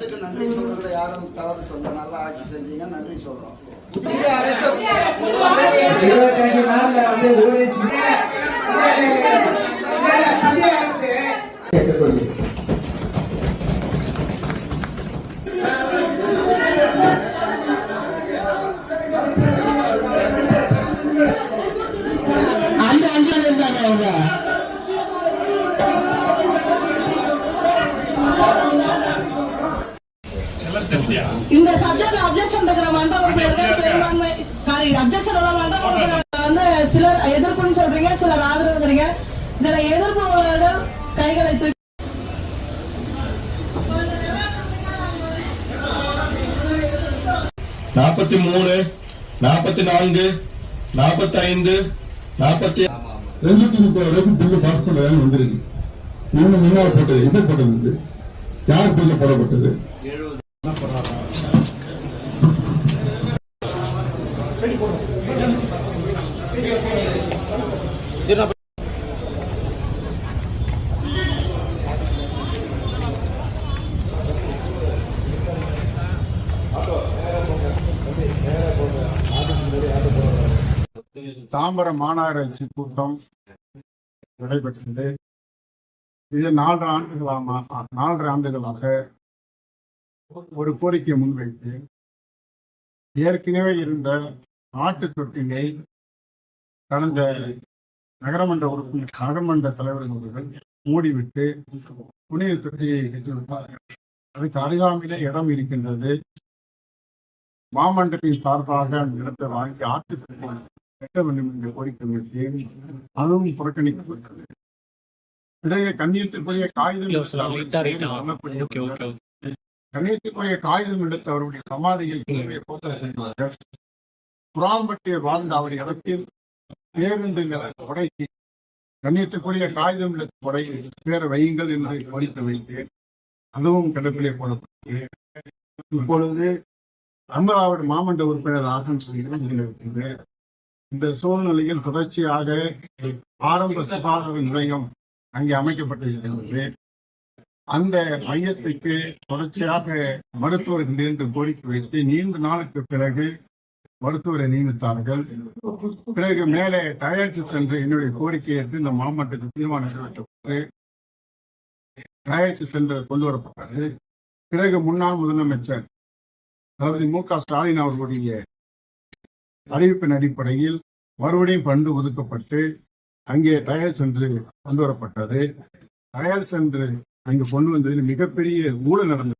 அரசுக்கு நன்றி சொல்றதுல யாரும் தவறு சொல்ல, நல்லா ஆட்சி செஞ்சீங்க, நன்றி சொல்றோம். புதிய அரசு 25 நாள்ல வந்து இந்த சப்ஜெக்ட்ல அப்ஜெக்ஷன் இருக்கிற மண்டபம் பெரும்பான்மை அப்ஜெக்ஷன் உள்ள மண்டபம் வந்து சிலர் எதிர்ப்புன்னு சொல்றீங்க, சிலர் ஆதரவுறீங்க. இதுல எதிர்ப்பு கைகளை தூக்கி 43, 44, 45, 40 230 பில்லு பாஸ் பண்ண வந்திருக்கு. இன்னும் முன்னால் போட்டது எது போட்டது, யார் பில்லு போடப்பட்டது? தாம்பரம் மாநகராட்சி கூட்டம் நடைபெற்றது. இது 4 ஆண்டுகளாக ஒரு கோரிக்கை முன்வைத்து ஏற்கனவே இருந்த நாட்டு தொட்டியை கடந்த நகரமன்ற உறுப்பினர் நகரமன்ற தலைவர்கள் மூடிவிட்டு புனித தொட்டியை கட்டிவிட்டார்கள். அதுக்கு அருகாமையிலே இடம் இருக்கின்றது. மாமன்றத்தின் சார்பாக அந்த இடத்தை வாங்கி ஆட்டு தொட்டி கட்ட வேண்டும் என்ற கோரிக்கை வைத்து அதுவும் புறக்கணிக்கப்பட்டது. பிறகு கண்ணியத்திற்குரிய காகிதம் எடுத்து அவருடைய சமாதியில் புறாம்பட்டிய வாழ்ந்த அவர் இடத்தில் பேருந்துகளை உடைத்து கண்ணியத்துக்குரிய காகிதம் எடுத்து கொடை பேர வையுங்கள் என்று கோரிக்கை வைத்தேன். அதுவும் கிடப்பிலே போடப்பட்டது. இப்பொழுது 50வது மாமன்ற உறுப்பினர் ஆசன் இந்த சூழ்நிலையில் தொடர்ச்சியாக ஆரம்ப சுகாதார நிலையம் அங்கே அமைக்கப்பட்டிருக்கிறது. அந்த மையத்துக்கு தொடர்ச்சியாக மருத்துவர்கள் என்று கோரிக்கை வைத்து நீண்ட நாளுக்கு பிறகு மருத்துவரை நியமித்தார்கள். பிறகு மேலே டயாலிசிஸ் என்று என்னுடைய கோரிக்கையை எடுத்து இந்த மாவட்டத்துக்கு தீர்மானம் நிறைவேற்றப்பட்டு டயாலிசிஸ் என்று கொண்டு வரப்பட்டது. பிறகு முன்னாள் முதலமைச்சர் அதாவது மு.க. ஸ்டாலின் அவர்களுடைய அறிவிப்பின் அடிப்படையில் மறுபடியும் ஃபண்டு ஒதுக்கப்பட்டு அங்கே டயாலிசிஸ் என்று கொண்டு வரப்பட்டது. டயாலிசிஸ் என்று அங்கு கொண்டு வந்ததில் மிகப்பெரிய ஊழல் நடந்தது.